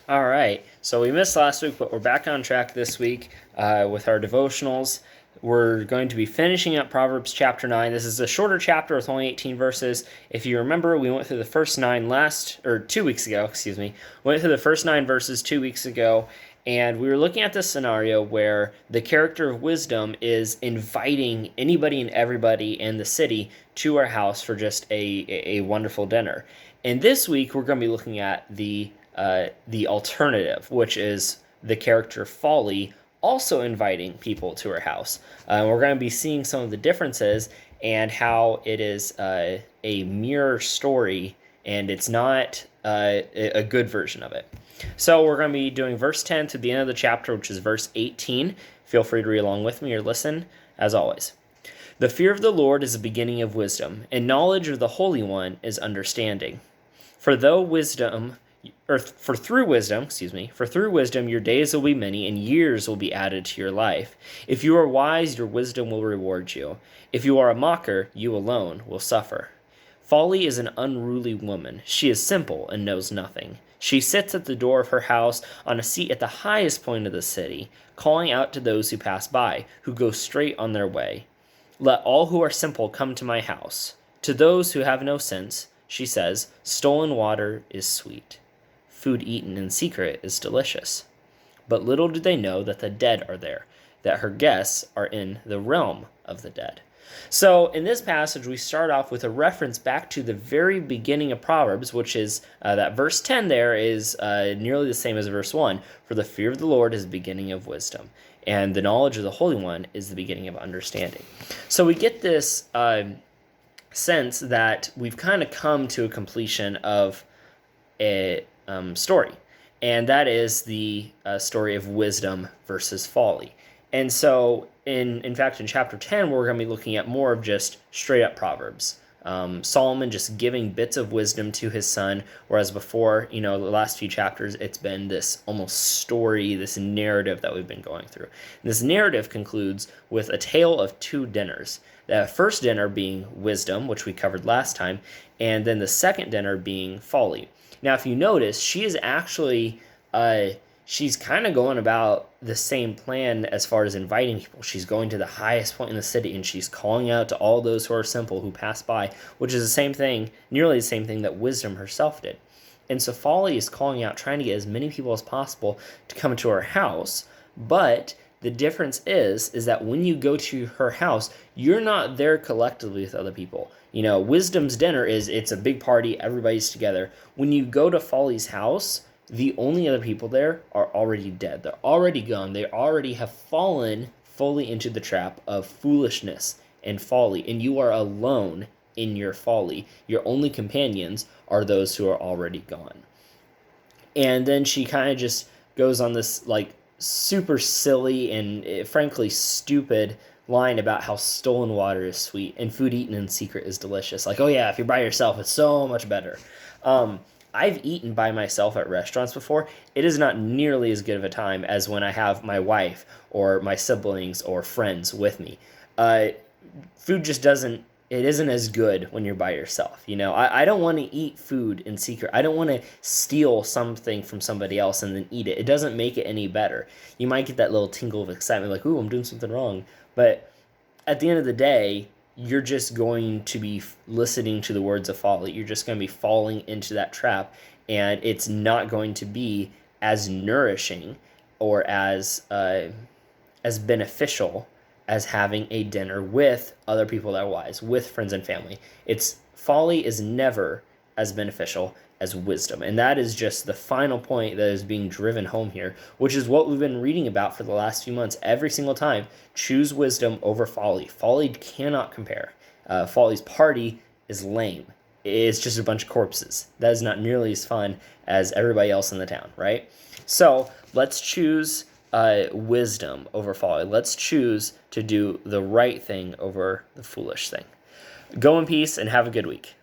All right, so we missed last week, but we're back on track this week with our devotionals. We're going to be finishing up Proverbs chapter 9. This is a shorter chapter with only 18 verses. If you remember, we went through the first 2 weeks ago, went through the first 9 verses 2 weeks ago, and we were looking at this scenario where the character of wisdom is inviting anybody and everybody in the city to our house for just a wonderful dinner. And this week, we're going to be looking at the alternative, which is the character Folly also inviting people to her house. We're going to be seeing some of the differences and how it is a mirror story, and it's not a good version of it. So we're going to be doing verse 10 to the end of the chapter, which is verse 18. Feel free to read along with me or listen, as always. The fear of the Lord is the beginning of wisdom, and knowledge of the Holy One is understanding. For through wisdom, your days will be many, and years will be added to your life. If you are wise, your wisdom will reward you. If you are a mocker, you alone will suffer. Folly is an unruly woman. She is simple and knows nothing. She sits at the door of her house on a seat at the highest point of the city, calling out to those who pass by, who go straight on their way. Let all who are simple come to my house. To those who have no sense, she says, stolen water is sweet. Food eaten in secret is delicious. But little do they know that the dead are there, that her guests are in the realm of the dead. So in this passage, we start off with a reference back to the very beginning of Proverbs, which is that verse 10 there is nearly the same as verse 1. For the fear of the Lord is the beginning of wisdom, and the knowledge of the Holy One is the beginning of understanding. So we get this sense that we've kind of come to a completion of a story, and that is the story of wisdom versus folly. And so, in fact, in chapter 10, we're going to be looking at more of just straight up Proverbs. Solomon just giving bits of wisdom to his son, whereas before, the last few chapters, it's been this almost story, this narrative that we've been going through. And this narrative concludes with a tale of 2 dinners. The first dinner being wisdom, which we covered last time, and then the second dinner being folly. Now, if you notice, she is actually, she's kind of going about the same plan as far as inviting people. She's going to the highest point in the city, and she's calling out to all those who are simple, who pass by, which is the same thing, nearly the same thing that wisdom herself did. And so folly is calling out, trying to get as many people as possible to come to her house, but the difference is that when you go to her house, you're not there collectively with other people. Wisdom's dinner it's a big party, everybody's together. When you go to Folly's house, the only other people there are already dead. They're already gone. They already have fallen fully into the trap of foolishness and folly, and you are alone in your folly. Your only companions are those who are already gone. And then she kind of just goes on this super silly and frankly stupid line about how stolen water is sweet and food eaten in secret is delicious. Oh yeah, if you're by yourself, it's so much better. I've eaten by myself at restaurants before. It is not nearly as good of a time as when I have my wife or my siblings or friends with me. Food just isn't as good when you're by yourself. I don't want to eat food in secret. I don't want to steal something from somebody else and then eat it. It doesn't make it any better. You might get that little tingle of excitement, ooh, I'm doing something wrong. But at the end of the day, you're just going to be listening to the words of folly. You're just going to be falling into that trap, and it's not going to be as nourishing or as beneficial as having a dinner with other people that are wise, with friends and family. Folly is never as beneficial as wisdom. And that is just the final point that is being driven home here, which is what we've been reading about for the last few months. Every single time, choose wisdom over folly. Folly cannot compare. Folly's party is lame. It's just a bunch of corpses. That is not nearly as fun as everybody else in the town, right? So let's choose wisdom over folly. Let's choose to do the right thing over the foolish thing. Go in peace and have a good week.